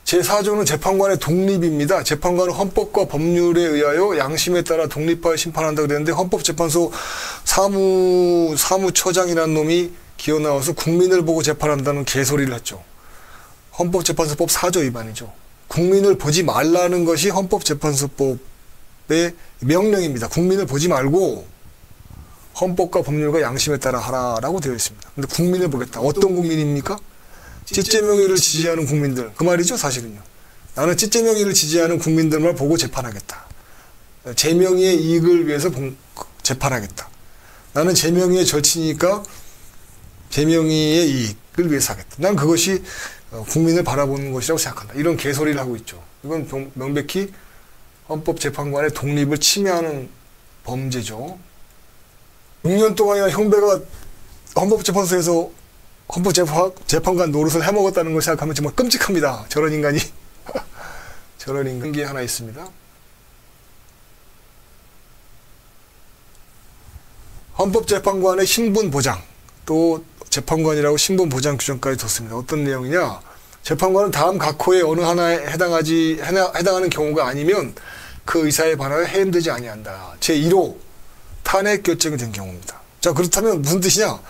제4조는 재판관의 독립입니다. 재판관은 헌법과 법률에 의하여 양심에 따라 독립하여 심판한다 그랬는데 헌법재판소 사무처장이라는 놈이 기어 나와서 국민을 보고 재판한다는 개소리를 했죠. 헌법재판소법 4조 위반이죠. 국민을 보지 말라는 것이 헌법재판소법의 명령입니다. 국민을 보지 말고 헌법과 법률과 양심에 따라 하라라고 되어 있습니다. 근데 국민을 보겠다. 어떤 국민입니까? 찌째명의를 지지하는 국민들. 그 말이죠, 사실은요. 나는 찌째명의를 지지하는 국민들만 보고 재판하겠다. 제명의의 이익을 위해서 재판하겠다. 나는 제명의의 절친이니까 제명의의 이익을 위해서 하겠다. 난 그것이 국민을 바라보는 것이라고 생각한다. 이런 개소리를 하고 있죠. 이건 명백히 헌법재판관의 독립을 침해하는 범죄죠. 6년 동안이나 형배가 헌법재판소에서 헌법재판관 노릇을 해먹었다는 걸 생각하면 정말 끔찍합니다. 저런 인간이. 저런 인간이 하나 있습니다. 헌법재판관의 신분 보장, 또 재판관이라고 신분 보장 규정까지 뒀습니다. 어떤 내용이냐? 재판관은 다음 각호의 어느 하나에 해당하는 경우가 아니면 그 의사에 반하여 해임되지 아니한다. 제1호 탄핵 결정이 된 경우입니다. 자, 그렇다면 무슨 뜻이냐?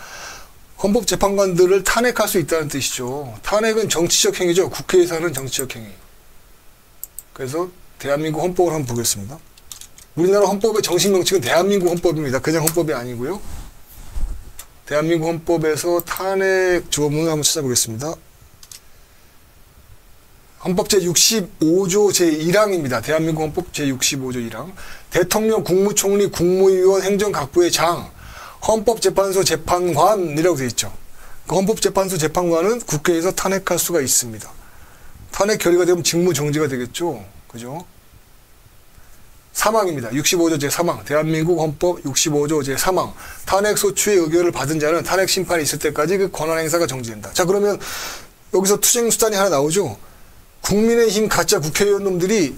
헌법재판관들을 탄핵할 수 있다는 뜻이죠. 탄핵은 정치적 행위죠. 국회에서 하는 정치적 행위. 그래서 대한민국 헌법을 한번 보겠습니다. 우리나라 헌법의 정식 명칭은 대한민국 헌법입니다. 그냥 헌법이 아니고요. 대한민국 헌법에서 탄핵 주어문을 한번 찾아보겠습니다. 헌법 제65조 제1항입니다. 대한민국 헌법 제65조 1항. 대통령, 국무총리, 국무위원, 행정각부의 장, 헌법재판소 재판관이라고 되어 있죠. 그 헌법재판소 재판관은 국회에서 탄핵할 수가 있습니다. 탄핵 결의가 되면 직무 정지가 되겠죠. 그죠? 사망입니다. 65조 제3항. 대한민국 헌법 65조 제3항. 탄핵 소추의 의결을 받은 자는 탄핵 심판이 있을 때까지 그 권한 행사가 정지된다. 자, 그러면 여기서 투쟁 수단이 하나 나오죠. 국민의힘 가짜 국회의원 놈들이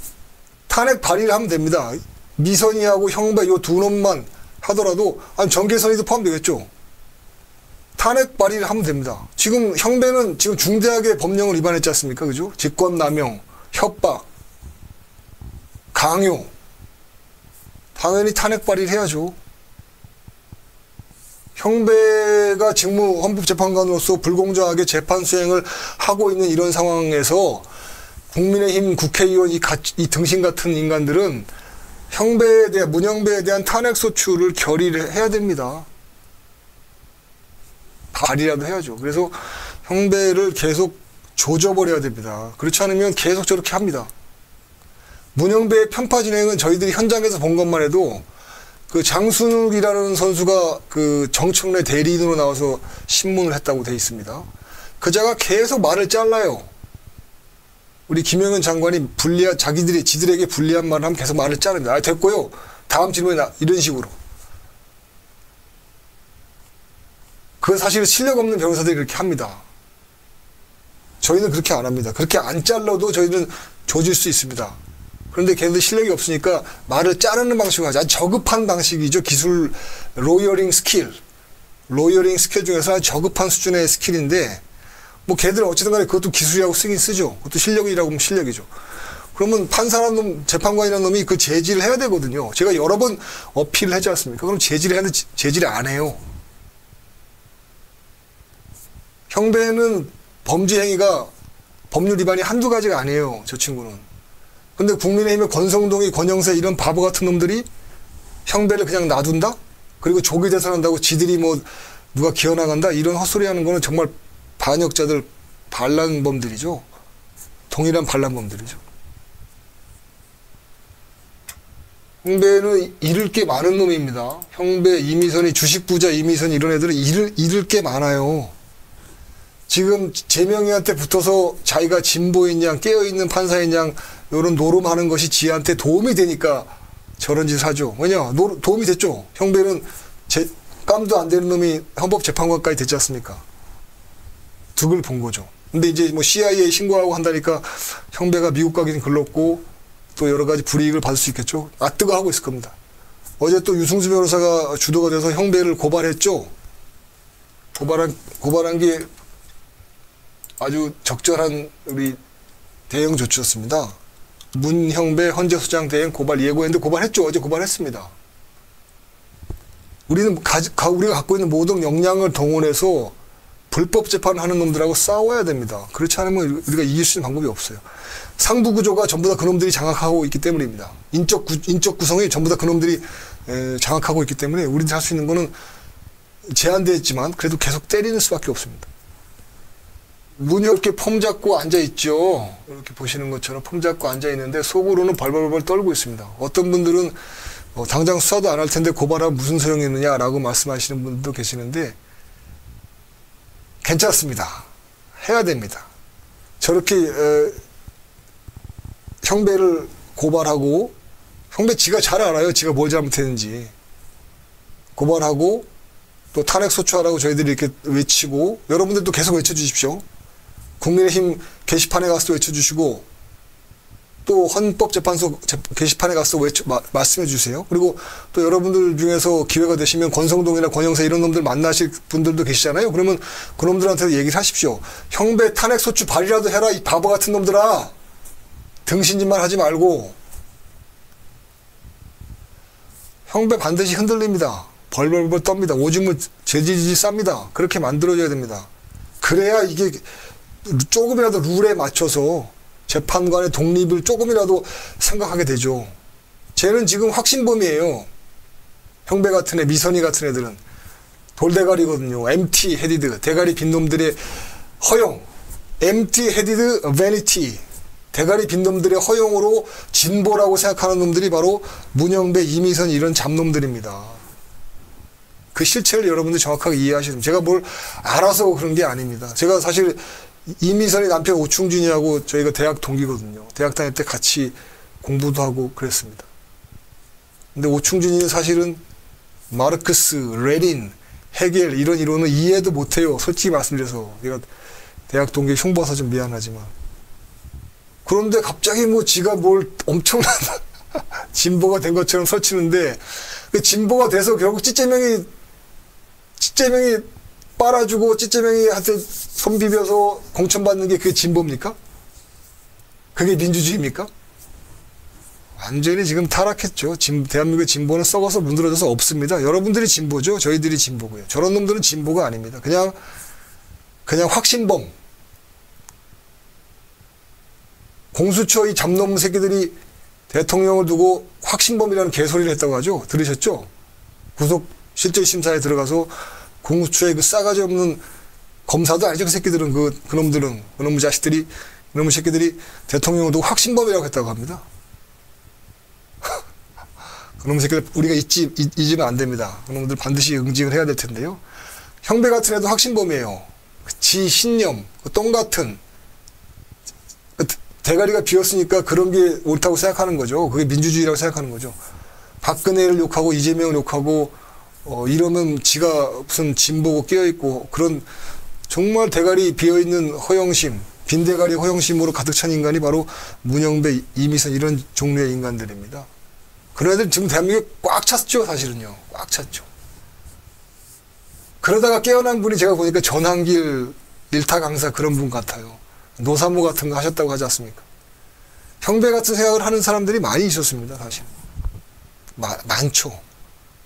탄핵 발의를 하면 됩니다. 미선이하고 형배 요 두 놈만 하더라도 아니 정계선이도 포함되겠죠. 탄핵 발의를 하면 됩니다. 지금 형배는 지금 중대하게 법령을 위반했지 않습니까? 그죠? 직권남용, 협박, 강요. 당연히 탄핵 발의를 해야죠. 형배가 직무 헌법재판관으로서 불공정하게 재판 수행을 하고 있는 이런 상황에서 국민의힘 국회의원 이 등신 같은 인간들은 형배에 대한, 문형배에 대한 탄핵소추를 결의를 해야 됩니다. 발의라도 해야죠. 그래서 형배를 계속 조져버려야 됩니다. 그렇지 않으면 계속 저렇게 합니다. 문형배의 편파 진행은 저희들이 현장에서 본 것만 해도 그 장순욱이라는 선수가 그 정청래 대리인으로 나와서 신문을 했다고 돼 있습니다. 그자가 계속 말을 잘라요. 우리 김영현 장관이 지들에게 불리한 말을 하면 계속 말을 자릅니다. 아, 됐고요. 다음 질문에 이런 식으로. 그 사실 실력 없는 변호사들이 그렇게 합니다. 저희는 그렇게 안 합니다. 그렇게 안 잘라도 저희는 조질 수 있습니다. 그런데 걔네들 실력이 없으니까 말을 자르는 방식으로 하죠. 아주 저급한 방식이죠. 기술, 로이어링 스킬 중에서 아주 저급한 수준의 스킬인데, 뭐 걔들은 어쨌든 간에 그것도 기술이라고 쓰긴 쓰죠. 그것도 실력이라고 하면 실력이죠. 그러면 판사라는 놈, 재판관이라는 놈이 그 제지를 해야 되거든요. 제가 여러 번 어필을 하지 않습니까? 그럼 제지를 해야 되는데 제지를 안 해요. 형배는 범죄 행위가 법률 위반이 한두 가지가 아니에요. 저 친구는. 근데 국민의힘의 권성동이, 권영세 이런 바보 같은 놈들이 형배를 그냥 놔둔다? 그리고 조기 대선한다고 지들이 뭐 누가 기어나간다? 이런 헛소리 하는 거는 정말 반역자들, 반란범들이죠. 동일한 반란범들이죠. 형배는 잃을 게 많은 놈입니다. 형배, 이미선이, 주식부자 이미선 이런 애들은 잃을 게 많아요. 지금 제명이한테 붙어서 자기가 진보인 양, 깨어있는 판사인 양 이런 노름하는 것이 지한테 도움이 되니까 저런 짓을 하죠. 왜냐? 도움이 됐죠. 형배는 깜도 안 되는 놈이 헌법재판관까지 됐지 않습니까? 득을 본 거죠. 근데 이제 뭐 CIA 신고하고 한다니까 형배가 미국 가기는 글렀고 또 여러 가지 불이익을 받을 수 있겠죠. 뜨거 하고 있을 겁니다. 어제 또 유승수 변호사가 주도가 돼서 형배를 고발했죠. 고발한 게 아주 적절한 우리 대응 조치였습니다. 문형배 헌재소장 대행 고발 예고했는데 고발했죠. 어제 고발했습니다. 우리가 갖고 있는 모든 역량을 동원해서 불법 재판을 하는 놈들하고 싸워야 됩니다. 그렇지 않으면 우리가 이길 수 있는 방법이 없어요. 상부 구조가 전부 다 그놈들이 장악하고 있기 때문입니다. 인적 구성이 전부 다 그놈들이 장악하고 있기 때문에 우리들이 할 수 있는 거는 제한되어 있지만 그래도 계속 때리는 수밖에 없습니다. 문 이렇게 폼 잡고 앉아있죠. 이렇게 보시는 것처럼 폼 잡고 앉아있는데 속으로는 벌벌벌 떨고 있습니다. 어떤 분들은 당장 수사도 안 할 텐데 고발하면 무슨 소용이 있느냐라고 말씀하시는 분들도 계시는데 괜찮습니다. 해야 됩니다. 저렇게 형배를 고발하고 형배 지가 잘 알아요. 지가 뭘 잘못했는지. 고발하고 또 탄핵 소추하라고 저희들이 이렇게 외치고 여러분들도 계속 외쳐주십시오. 국민의힘 게시판에 가서 외쳐주시고 또 헌법재판소 게시판에 가서 말씀해 주세요. 그리고 또 여러분들 중에서 기회가 되시면 권성동이나 권영세 이런 놈들 만나실 분들도 계시잖아요. 그러면 그놈들한테도 얘기를 하십시오. 형배 탄핵 소추 발의라도 해라 이 바보 같은 놈들아. 등신짓만 하지 말고. 형배 반드시 흔들립니다. 벌벌벌 떱니다. 오줌을 제지지 쌉니다. 그렇게 만들어줘야 됩니다. 그래야 이게 조금이라도 룰에 맞춰서 재판관의 독립을 조금이라도 생각하게 되죠. 쟤는 지금 확신범이에요. 형배 같은 애, 미선이 같은 애들은. 돌대가리거든요. empty headed. 대가리 빈 놈들의 허용. empty headed vanity. 대가리 빈 놈들의 허용으로 진보라고 생각하는 놈들이 바로 문형배, 이미선 이런 잡놈들입니다. 그 실체를 여러분들이 정확하게 이해하시면 제가 뭘 알아서 그런 게 아닙니다. 제가 사실 이미선의 남편 오충준이하고 저희가 대학 동기거든요. 대학 다닐 때 같이 공부도 하고 그랬습니다. 근데 오충준이는 사실은 마르크스, 레닌, 헤겔 이런 이론은 이해도 못해요. 솔직히 말씀드려서. 내가 대학 동기 흉봐서 좀 미안하지만. 그런데 갑자기 뭐 지가 뭘 엄청난 진보가 된 것처럼 설치는데 그 진보가 돼서 결국 찌째명이 빨아주고 찌째명이한테 손 비벼서 공천받는 게 그게 진보입니까? 그게 민주주의입니까? 완전히 지금 타락했죠. 대한민국의 진보는 썩어서 문드러져서 없습니다. 여러분들이 진보죠. 저희들이 진보고요. 저런 놈들은 진보가 아닙니다. 그냥 확신범. 공수처 이 잡놈 새끼들이 대통령을 두고 확신범이라는 개소리를 했다고 하죠. 들으셨죠? 구속 실질심사에 들어가서 공수처의 그 싸가지 없는 검사도 아니죠. 그 새끼들은 그놈의 자식들이 그놈의 새끼들이 대통령을 두고 확신범이라고 했다고 합니다. 그놈의 새끼들 우리가 잊으면 안 됩니다. 그놈들 반드시 응징을 해야 될 텐데요. 형배 같은 애도 확신범이에요. 지 신념, 똥 같은 대가리가 비었으니까 그런 게 옳다고 생각하는 거죠. 그게 민주주의라고 생각하는 거죠. 박근혜를 욕하고 이재명을 욕하고 이러면 지가 무슨 진보고 끼어있고 그런 정말 대가리 비어있는 허영심, 빈대가리 허영심으로 가득 찬 인간이 바로 문형배, 이미선 이런 종류의 인간들입니다. 그런 애들 지금 대한민국에 꽉 찼죠. 사실은요. 꽉 찼죠. 그러다가 깨어난 분이 제가 보니까 전한길 일타 강사 그런 분 같아요. 노사모 같은 거 하셨다고 하지 않습니까? 형배 같은 생각을 하는 사람들이 많이 있었습니다. 사실. 많죠.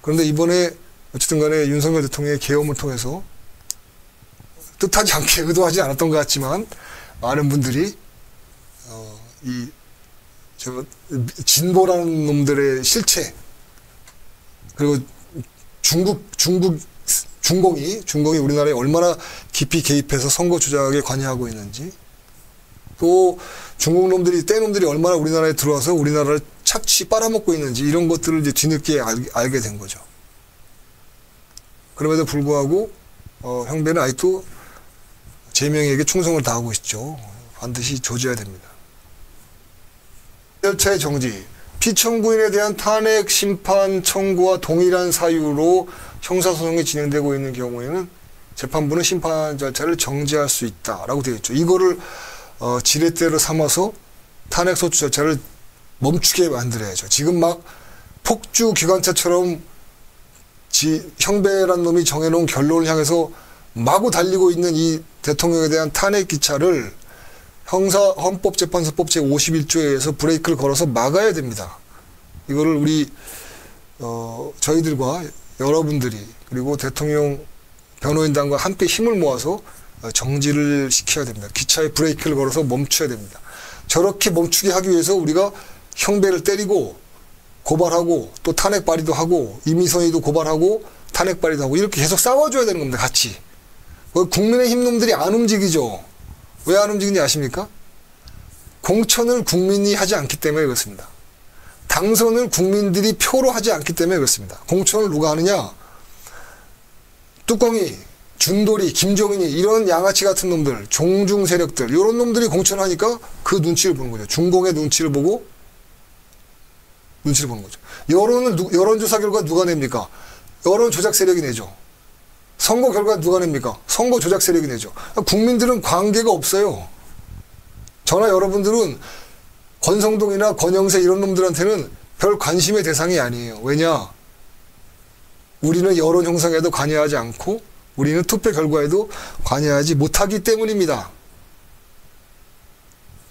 그런데 이번에 어쨌든 간에 윤석열 대통령의 계엄을 통해서 뜻하지 않게 의도하지 않았던 것 같지만 많은 분들이 진보라는 놈들의 실체 그리고 중공이 우리나라에 얼마나 깊이 개입해서 선거 조작에 관여하고 있는지 또 중국 놈들이 떼놈들이 얼마나 우리나라에 들어와서 우리나라를 착취 빨아먹고 있는지 이런 것들을 이제 뒤늦게 알게 된 거죠. 그럼에도 불구하고 형배는 아직도 제명에게 충성을 다하고 있죠. 반드시 조져야 됩니다. 절차의 정지. 피청구인에 대한 탄핵 심판 청구와 동일한 사유로 형사소송이 진행되고 있는 경우에는 재판부는 심판 절차를 정지할 수 있다라고 되어 있죠. 이거를 지렛대로 삼아서 탄핵 소추 절차를 멈추게 만들어야죠. 지금 막 폭주 기관차처럼 형배란 놈이 정해놓은 결론을 향해서 마구 달리고 있는 이 대통령에 대한 탄핵 기차를 헌법재판소법 제51조에 의해서 브레이크를 걸어서 막아야 됩니다. 이거를 우리 저희들과 여러분들이 그리고 대통령 변호인단과 함께 힘을 모아서 정지를 시켜야 됩니다. 기차에 브레이크를 걸어서 멈춰야 됩니다. 저렇게 멈추게 하기 위해서 우리가 형배를 때리고 고발하고 또 탄핵 발의도 하고 이미선이도 고발하고 탄핵 발의도 하고 이렇게 계속 싸워줘야 되는 겁니다. 같이. 국민의힘 놈들이 안 움직이죠. 왜 안 움직이는지 아십니까? 공천을 국민이 하지 않기 때문에 그렇습니다. 당선을 국민들이 표로 하지 않기 때문에 그렇습니다. 공천을 누가 하느냐? 뚜껑이, 준돌이, 김종인이 이런 양아치 같은 놈들, 종중 세력들 이런 놈들이 공천하니까 그 눈치를 보는 거죠. 중공의 눈치를 보고 눈치를 보는 거죠. 여론조사 결과 누가 냅니까? 여론 조작 세력이 내죠. 선거 결과 누가 냅니까? 선거 조작 세력이 내죠. 국민들은 관계가 없어요. 저나 여러분들은 권성동이나 권영세 이런 놈들한테는 별 관심의 대상이 아니에요. 왜냐? 우리는 여론 형성에도 관여하지 않고 우리는 투표 결과에도 관여하지 못하기 때문입니다.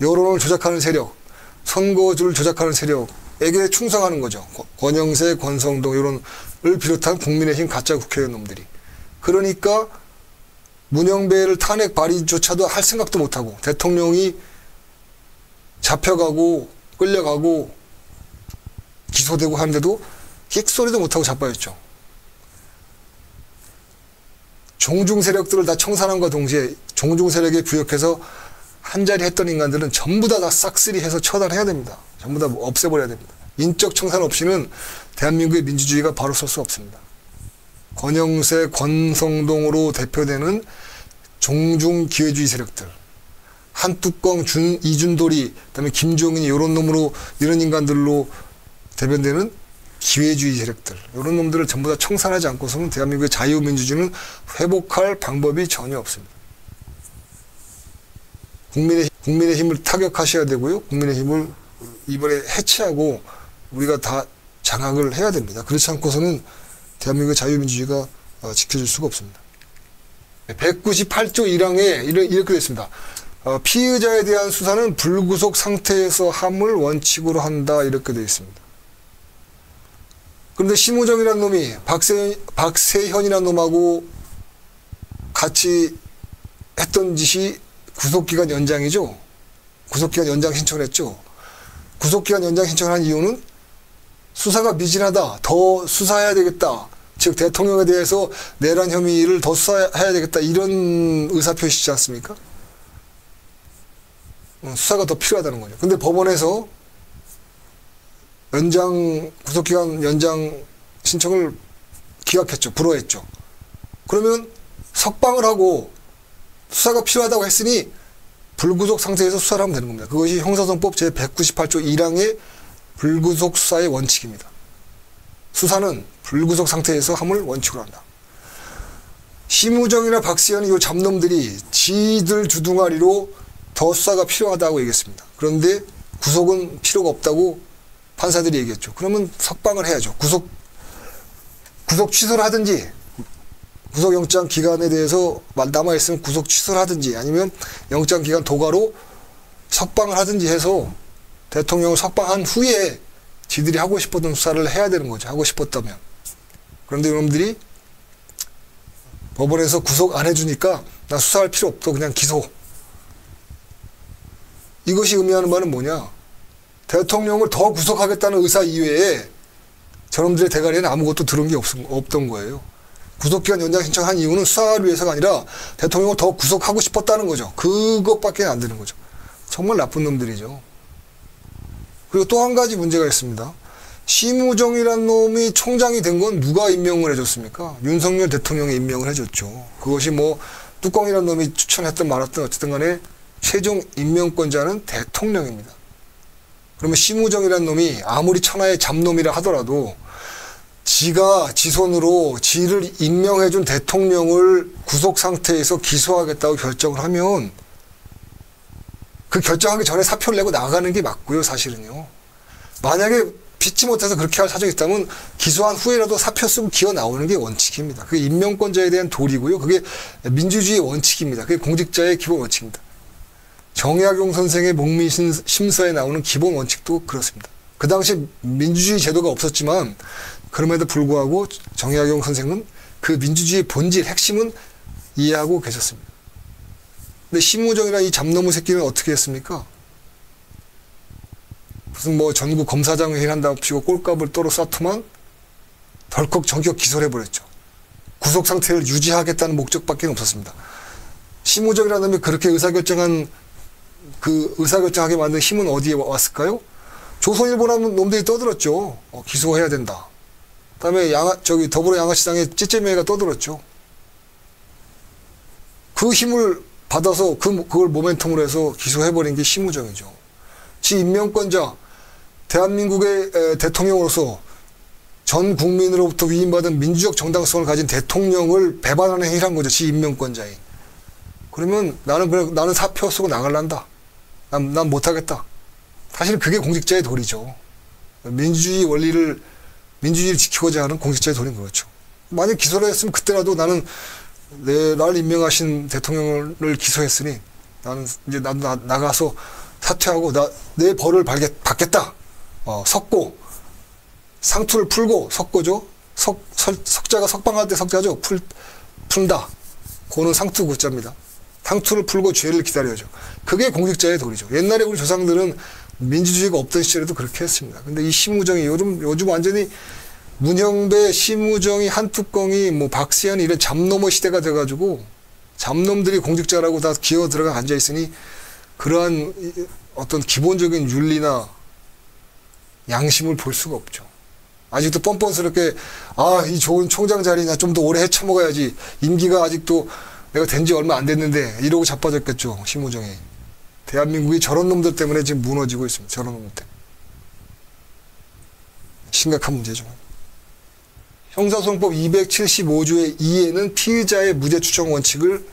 여론을 조작하는 세력, 선거주를 조작하는 세력에게 충성하는 거죠. 권영세, 권성동 이런을 비롯한 국민의힘 가짜 국회의원 놈들이. 그러니까 문영배를 탄핵 발의조차도 할 생각도 못하고 대통령이 잡혀가고 끌려가고 기소되고 하는데도 끽소리도 못하고 자빠졌죠. 종중 세력들을 다 청산함과 동시에 종중 세력에 부역해서 한자리 했던 인간들은 전부 다 싹쓸이 해서 처단해야 됩니다. 전부 다 없애버려야 됩니다. 인적 청산 없이는 대한민국의 민주주의가 바로 설 수 없습니다. 권영세, 권성동으로 대표되는 종중 기회주의 세력들, 한뚜껑, 이준돌이, 그다음에 김종인이 이런 놈으로 이런 인간들로 대변되는 기회주의 세력들, 이런 놈들을 전부 다 청산하지 않고서는 대한민국의 자유민주주의는 회복할 방법이 전혀 없습니다. 국민의힘을 타격하셔야 되고요. 국민의힘을 이번에 해체하고 우리가 다 장악을 해야 됩니다. 그렇지 않고서는 대한민국의 자유민주주의가 지켜질 수가 없습니다. 198조 1항에 이렇게 되어 있습니다. 피의자에 대한 수사는 불구속 상태에서 함을 원칙으로 한다 이렇게 되어 있습니다. 그런데 심우정이라는 놈이 박세현이라는 놈하고 같이 했던 짓이 구속기간 연장이죠. 구속기간 연장 신청을 했죠. 구속기간 연장 신청을 한 이유는 수사가 미진하다. 더 수사해야 되겠다. 즉 대통령에 대해서 내란 혐의를 더 수사해야 되겠다. 이런 의사표시지 않습니까? 수사가 더 필요하다는 거죠. 근데 법원에서 구속기간 연장 신청을 기각했죠. 불허했죠. 그러면 석방을 하고 수사가 필요하다고 했으니 불구속 상태에서 수사를 하면 되는 겁니다. 그것이 형사소송법 제198조 1항의 불구속 수사의 원칙입니다. 수사는 불구속 상태에서 함을 원칙으로 한다. 심우정이나 박세현이 이 잡놈들이 지들 주둥아리로 더 수사가 필요하다고 얘기했습니다. 그런데 구속은 필요가 없다고 판사들이 얘기했죠. 그러면 석방을 해야죠. 구속 취소를 하든지 구속영장 기간에 대해서 남아있으면 구속 취소를 하든지 아니면 영장 기간 도과로 석방을 하든지 해서 대통령을 석방한 후에 지들이 하고 싶었던 수사를 해야 되는 거죠. 하고 싶었다면. 그런데 이놈들이 법원에서 구속 안 해주니까 나 수사할 필요 없어. 그냥 기소. 이것이 의미하는 바는 뭐냐. 대통령을 더 구속하겠다는 의사 이외에 저놈들의 대가리에는 아무것도 들은 게 없던 거예요. 구속기간 연장 신청한 이유는 수사를 위해서가 아니라 대통령을 더 구속하고 싶었다는 거죠. 그것밖에 안 되는 거죠. 정말 나쁜 놈들이죠. 그리고 또 한 가지 문제가 있습니다. 심우정이란 놈이 총장이 된 건 누가 임명을 해줬습니까? 윤석열 대통령이 임명을 해줬죠. 그것이 뭐 뚜껑이란 놈이 추천했든 말았든 어쨌든 간에 최종 임명권자는 대통령입니다. 그러면 심우정이란 놈이 아무리 천하의 잡놈이라 하더라도 지가 지손으로 지를 임명해준 대통령을 구속 상태에서 기소하겠다고 결정을 하면 그 결정하기 전에 사표를 내고 나가는 게 맞고요. 사실은요. 만약에 피치 못해서 그렇게 할 사정이 있다면 기소한 후에라도 사표 쓰고 기어 나오는 게 원칙입니다. 그게 임명권자에 대한 도리고요. 그게 민주주의의 원칙입니다. 그게 공직자의 기본 원칙입니다. 정약용 선생의 목민심서에 나오는 기본 원칙도 그렇습니다. 그 당시 민주주의 제도가 없었지만 그럼에도 불구하고 정약용 선생은 그 민주주의의 본질, 핵심은 이해하고 계셨습니다. 근데 심우정이라는 이 잡놈의 새끼는 어떻게 했습니까? 무슨 뭐 전국 검사장 회의를 한답시고 꼴값을 또로 쌓더만 덜컥 전격 기소를 해버렸죠. 구속 상태를 유지하겠다는 목적밖에 없었습니다. 심우정이라는 놈이 그렇게 의사결정하게 만든 힘은 어디에 왔을까요? 조선일보라는 놈들이 떠들었죠. 기소해야 된다. 그다음에 더불어 양아시장의 찌찌매가 떠들었죠. 그 힘을 받아서 그걸 모멘텀으로 해서 기소해버린 게 심우정이죠. 지 임명권자, 대한민국의 대통령으로서 전 국민으로부터 위임받은 민주적 정당성을 가진 대통령을 배반하는 행위를 한 거죠. 지 임명권자에. 그러면 나는 사표 쓰고 나갈란다. 난 못하겠다. 사실 그게 공직자의 도리죠. 민주주의를 지키고자 하는 공직자의 도리는 그렇죠. 만약 기소를 했으면 그때라도 나는 나를 임명하신 대통령을 기소했으니 나는 이제 나가서 사퇴하고 내 벌을 받겠다. 석고 상투를 풀고 석고죠. 석자가 석방할 때 석자죠. 푼다. 고는 상투 구자입니다. 상투를 풀고 죄를 기다려야죠. 그게 공직자의 도리죠. 옛날에 우리 조상들은 민주주의가 없던 시절에도 그렇게 했습니다. 근데 이 심우정이 요즘 완전히 문형배, 심우정이, 한뚜껑이, 뭐 박시현이 이런 잡놈의 시대가 돼가지고 잡놈들이 공직자라고 다 기어 들어가 앉아 있으니 그러한 어떤 기본적인 윤리나 양심을 볼 수가 없죠. 아직도 뻔뻔스럽게 이 좋은 총장 자리나 좀 더 오래 헤쳐먹어야지. 임기가 아직도 내가 된 지 얼마 안 됐는데 이러고 자빠졌겠죠. 심우정이. 대한민국이 저런 놈들 때문에 지금 무너지고 있습니다. 저런 놈들 때문에. 심각한 문제죠. 형사소송법 275조의 2에는 피의자의 무죄 추정 원칙을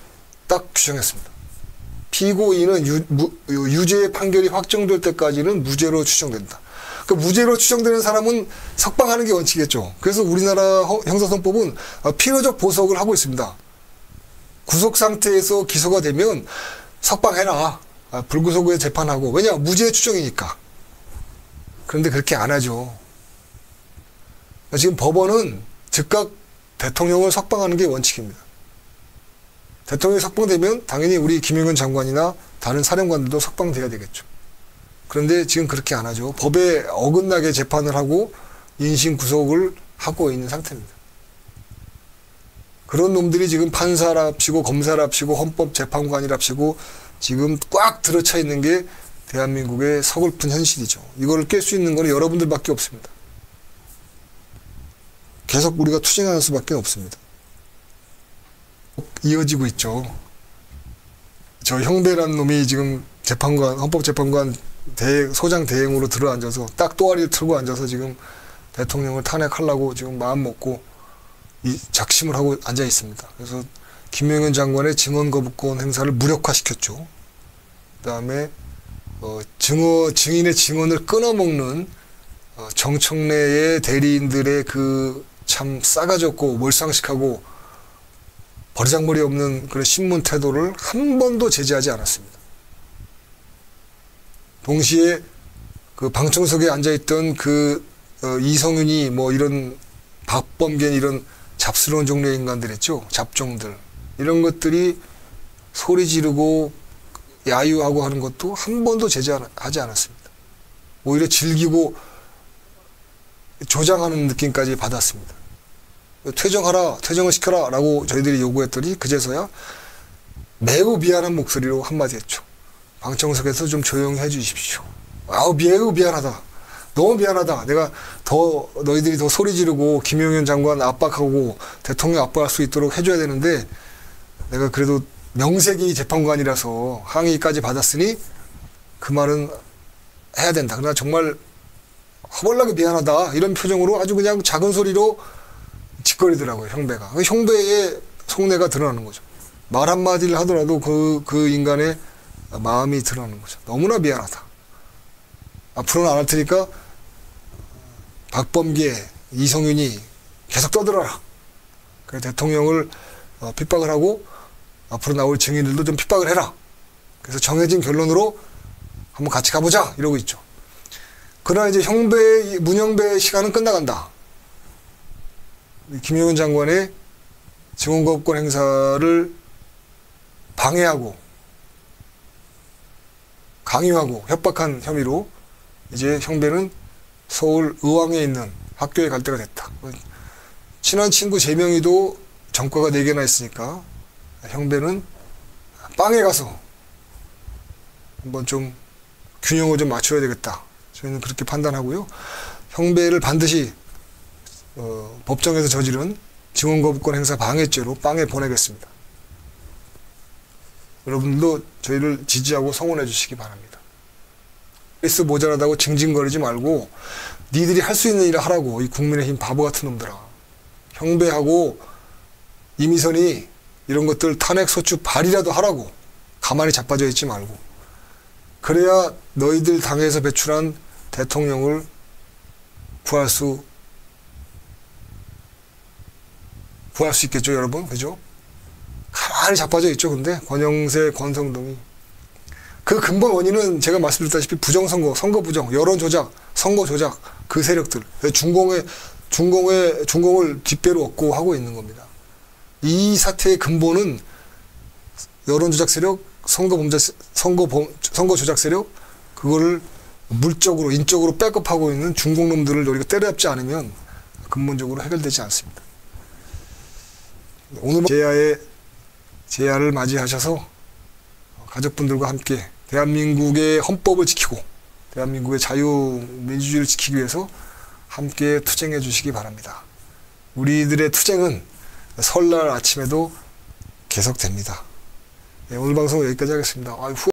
딱 규정했습니다. 피고인은 유죄의 판결이 확정될 때까지는 무죄로 추정된다. 그 무죄로 추정되는 사람은 석방하는 게 원칙이겠죠. 그래서 우리나라 형사소송법은 필요적 보석을 하고 있습니다. 구속 상태에서 기소가 되면 석방해라. 불구속에 재판하고. 왜냐? 무죄 추정이니까. 그런데 그렇게 안 하죠. 지금 법원은 즉각 대통령을 석방하는 게 원칙입니다. 대통령이 석방되면 당연히 우리 김영현 장관이나 다른 사령관들도 석방돼야 되겠죠. 그런데 지금 그렇게 안 하죠. 법에 어긋나게 재판을 하고 인신 구속을 하고 있는 상태입니다. 그런 놈들이 지금 판사랍시고 검사랍시고 헌법재판관이랍시고 지금 꽉 들어차 있는 게 대한민국의 서글픈 현실이죠. 이거를 깰 수 있는 건 여러분들밖에 없습니다. 계속 우리가 투쟁하는 수밖에 없습니다. 이어지고 있죠. 저 형배라는 놈이 지금 헌법재판관 소장 대행으로 들어앉아서 딱 또아리를 틀고 앉아서 지금 대통령을 탄핵하려고 지금 마음 먹고 작심을 하고 앉아 있습니다. 그래서 김영현 장관의 증언 거부권 행사를 무력화시켰죠. 그다음에 증인의 증언을 끊어먹는 정청래의 대리인들의 그 참 싸가지 없고 몰상식하고 버리장머리 없는 그런 신문 태도를 한 번도 제지하지 않았습니다. 동시에 그 방청석에 앉아있던 이성윤이 뭐 이런 박범계 이런 잡스러운 종류의 인간들 있죠. 잡종들. 이런 것들이 소리 지르고 야유하고 하는 것도 한 번도 제지하지 않았습니다. 오히려 즐기고 조장하는 느낌까지 받았습니다. 퇴정을 시켜라 라고 저희들이 요구했더니 그제서야 매우 미안한 목소리로 한마디 했죠. 방청석에서 좀 조용히 해주십시오. 매우 미안하다. 너무 미안하다. 내가 너희들이 더 소리 지르고 김용현 장관 압박하고 대통령 압박할 수 있도록 해줘야 되는데 내가 그래도 명색이 재판관이라서 항의까지 받았으니 그 말은 해야 된다. 그러나 정말 허벌나게 미안하다. 이런 표정으로 아주 그냥 작은 소리로 짓거리더라고요. 형배가. 형배의 속내가 드러나는 거죠. 말 한마디를 하더라도 그 인간의 마음이 드러나는 거죠. 너무나 미안하다. 앞으로는 안 할 테니까 박범계, 이성윤이 계속 떠들어라. 그래서 대통령을 핍박을 하고 앞으로 나올 증인들도 좀 핍박을 해라. 그래서 정해진 결론으로 한번 같이 가보자 이러고 있죠. 그러나 이제 문영배 시간은 끝나간다. 김용현 장관의 증언거부권 행사를 방해하고 강요하고 협박한 혐의로 이제 형배는 서울 의왕에 있는 학교에 갈 때가 됐다. 친한 친구 재명이도 전과가 4개나 있으니까 형배는 빵에 가서 한번 좀 균형을 좀 맞춰야 되겠다. 저희는 그렇게 판단하고요. 형배를 반드시 법정에서 저지른 증언거부권 행사 방해죄로 빵에 보내겠습니다. 여러분도 저희를 지지하고 성원해 주시기 바랍니다. 페이스 모자라다고 징징거리지 말고 니들이 할 수 있는 일을 하라고. 이 국민의힘 바보 같은 놈들아. 형배하고 이미선이 이런 것들 탄핵소추 발의라도 하라고. 가만히 자빠져 있지 말고. 그래야 너희들 당에서 배출한 대통령을 구할 수 있겠죠, 여러분? 그죠? 가만히 자빠져 있죠, 근데. 권영세, 권성동이. 그 근본 원인은 제가 말씀드렸다시피 부정선거, 선거 부정, 여론 조작, 선거 조작, 그 세력들. 중공을 뒷배로 얻고 하고 있는 겁니다. 이 사태의 근본은 여론 조작 세력, 선거 조작 세력, 그거를 물적으로, 인적으로 백업하고 있는 중공놈들을 우리가 때려잡지 않으면 근본적으로 해결되지 않습니다. 오늘 제야를 맞이하셔서 가족분들과 함께 대한민국의 헌법을 지키고 대한민국의 자유민주주의를 지키기 위해서 함께 투쟁해 주시기 바랍니다. 우리들의 투쟁은 설날 아침에도 계속됩니다. 네, 오늘 방송 여기까지 하겠습니다.